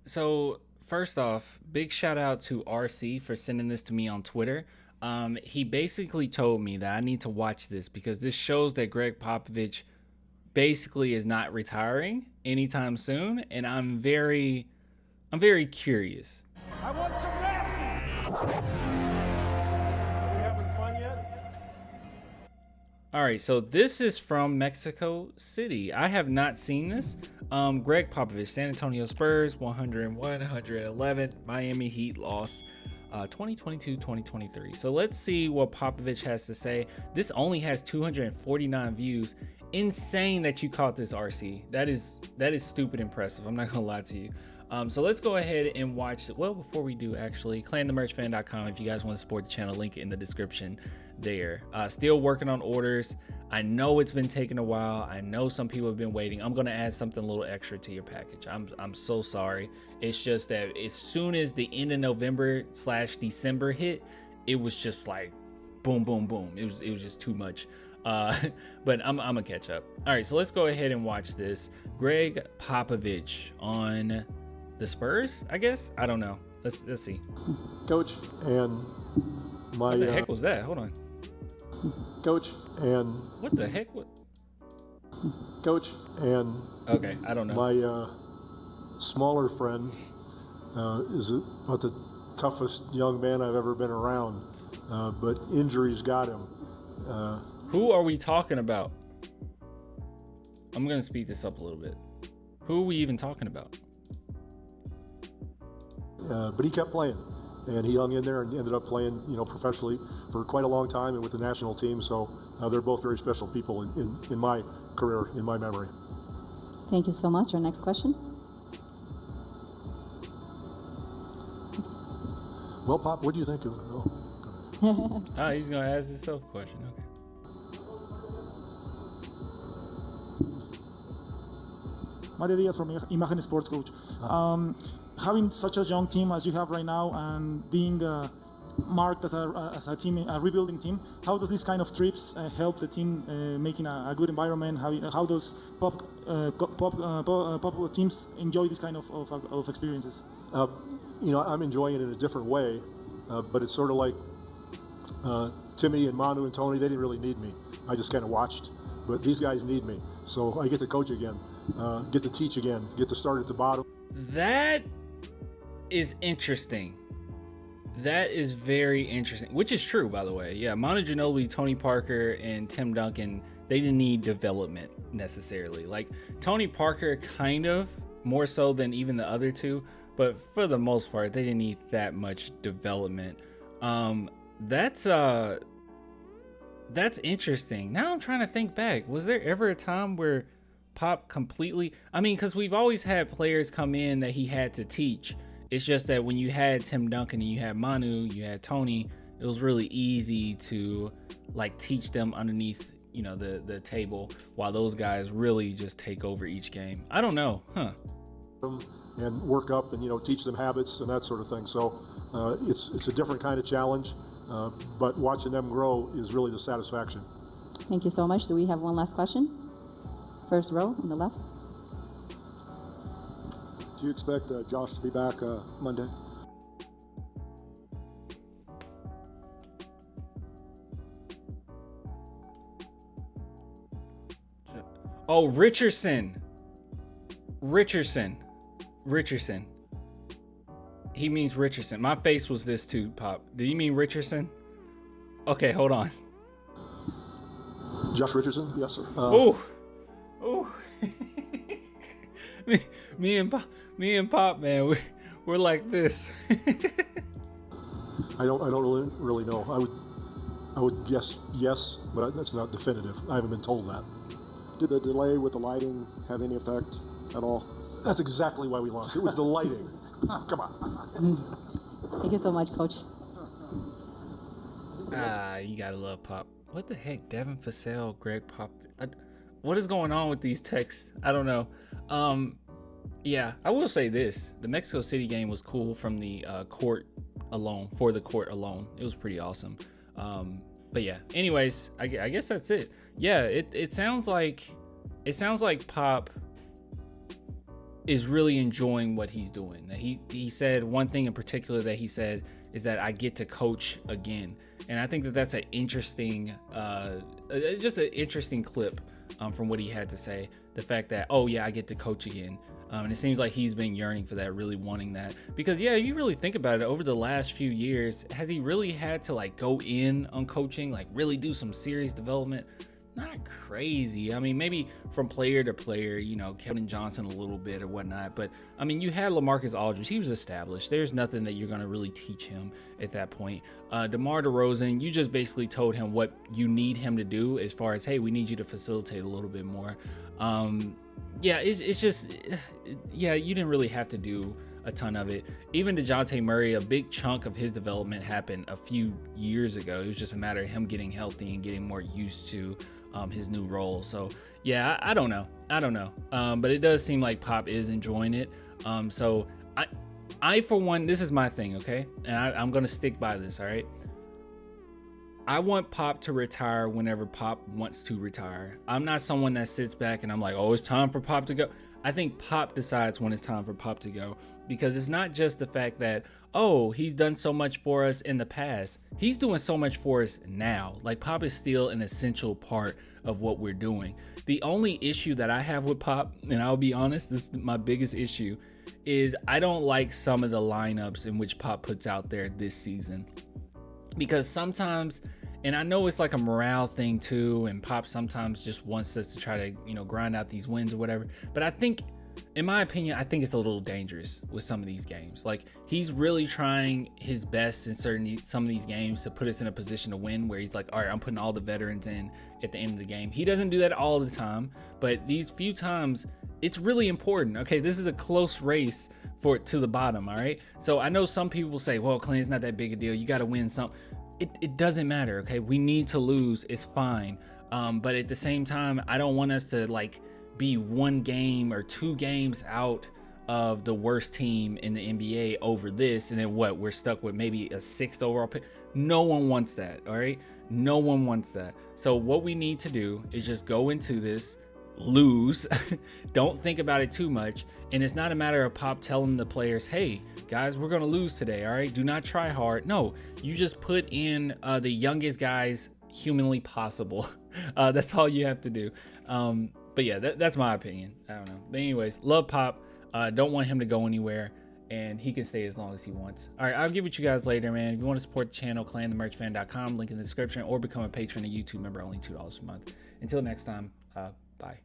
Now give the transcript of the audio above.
So first off, big shout out to RC for sending this to me on Twitter. He basically told me that I need to watch this because this shows that Greg Popovich basically is not retiring anytime soon, and I'm very curious. I want some nasty. Are we having fun yet? All right, so this is from Mexico City. I have not seen this. Greg Popovich, San Antonio Spurs, 101, 111. Miami Heat loss, 2022-2023. So let's see what Popovich has to say. This only has 249 views. Insane that you caught this, RC. That is stupid impressive. I'm not gonna lie to you. So let's go ahead and watch it. Well, before we do, actually, clanthemerchfan.com if you guys want to support the channel, link in the description there. Still working on orders. I know it's been taking a while. I know some people have been waiting. I'm gonna add something a little extra to your package. I'm so sorry. It's just that as soon as the end of November/December hit, it was just like boom, boom, boom. It was just too much. But I'm gonna catch up. All right, so let's go ahead and watch this. Greg Popovich on the Spurs, I guess. I don't know. Let's see. Coach, and my what the heck was that? Hold on. Coach, and what the heck? What? Coach, and okay, I don't know. My smaller friend is about the toughest young man I've ever been around, but injuries got him. Who are we talking about? I'm gonna speed this up a little bit. Who are we even talking about? But he kept playing, and he hung in there and ended up playing, professionally for quite a long time and with the national team. So they're both very special people in my career, in my memory. Thank you so much. Our next question. Well, Pop, what do you think of it? Oh, he's gonna ask himself a question. Okay. Mario Diaz from Imagen Sports Coach. Having such a young team as you have right now and being marked as a team, a rebuilding team, how does this kind of trips help the team making a good environment? How does pop teams enjoy this kind of experiences? I'm enjoying it in a different way, but it's sort of like Timmy and Manu and Tony. They didn't really need me. I just kind of watched, but these guys need me. So I get to coach again, get to teach again, get to start at the bottom. That is interesting. That is very interesting, which is true, by the way. Yeah, Manu Ginobili, Tony Parker, and Tim Duncan, they didn't need development necessarily. Like Tony Parker, kind of more so than even the other two, but for the most part, they didn't need that much development. That's interesting. Now I'm trying to think back. Was there ever a time where Pop completely, because we've always had players come in that he had to teach. It's just that when you had Tim Duncan and you had Manu, you had Tony, it was really easy to like teach them underneath, the table, while those guys really just take over each game. I don't know, And work up and teach them habits and that sort of thing. So it's a different kind of challenge, but watching them grow is really the satisfaction. Thank you so much. Do we have one last question? First row on the left. Do you expect Josh to be back Monday? Oh, Richardson. He means Richardson. My face was this too, Pop. Do you mean Richardson? Okay, hold on. Josh Richardson? Yes, sir. Oh. me and Pop, man, we're like this. I don't really know. I would guess yes, but that's not definitive. I haven't been told that. Did the delay with the lighting have any effect at all? That's exactly why we lost. It was the lighting. Come on. Thank you so much, Coach. You gotta love Pop. What the heck, Devin Vassell, Greg Pop? What is going on with these texts? I don't know. Yeah, I will say this: the Mexico City game was cool from the court alone. For the court alone, it was pretty awesome. But yeah. Anyways, I guess that's it. Yeah, it sounds like Pop is really enjoying what he's doing. That he said one thing in particular that he said is that I get to coach again, and I think that that's an interesting, just an interesting clip from what he had to say. The fact that, oh yeah, I get to coach again. And it seems like he's been yearning for that, really wanting that. Because yeah, you really think about it, over the last few years, has he really had to like go in on coaching, like really do some serious development? Not crazy. I mean, maybe from player to player, you know, Kevin Johnson a little bit or whatnot. But I mean, you had LaMarcus Aldridge. He was established. There's nothing that you're going to really teach him at that point. DeMar DeRozan, you just basically told him what you need him to do as far as, hey, we need you to facilitate a little bit more. Yeah, it's just, yeah, you didn't really have to do a ton of it. Even DeJounte Murray, a big chunk of his development happened a few years ago. It was just a matter of him getting healthy and getting more used to his new role. So yeah, I don't know, but it does seem like Pop is enjoying it. So I for one, this is my thing, okay, and I'm gonna stick by this. All right, I want Pop to retire whenever Pop wants to retire. I'm not someone that sits back and I'm like, oh, it's time for Pop to go. I think Pop decides when it's time for Pop to go, because it's not just the fact that, oh, he's done so much for us in the past. He's doing so much for us now. Like, Pop is still an essential part of what we're doing. The only issue that I have with Pop, and I'll be honest, this is my biggest issue, is I don't like some of the lineups in which Pop puts out there this season. Because sometimes, and I know it's like a morale thing too, and Pop sometimes just wants us to try to, you know, grind out these wins or whatever. But I think, in my opinion, I think it's a little dangerous with some of these games. Like, he's really trying his best in some of these games to put us in a position to win, where he's like, all right, I'm putting all the veterans in at the end of the game. He doesn't do that all the time, but these few times, it's really important. Okay, this is a close race to the bottom, all right? So I know some people say, well, Clint, it's not that big a deal. You got to win something. It doesn't matter, okay? We need to lose. It's fine. But at the same time, I don't want us to, like, be one game or 2 games out of the worst team in the NBA over this, and then what, we're stuck with maybe a 6th overall pick. No one wants that, all right? No one wants that. So what we need to do is just go into this, lose, don't think about it too much, and it's not a matter of Pop telling the players, hey guys, we're gonna lose today, all right, do not try hard. No, you just put in the youngest guys humanly possible. That's all you have to do. But yeah, that's my opinion. I don't know, but anyways, love Pop. Don't want him to go anywhere, and he can stay as long as he wants. All right, I'll get with you guys later, man. If you want to support the channel, clanthemerchfan.com, link in the description, or become a patron of YouTube member, only $2 a month. Until next time, bye.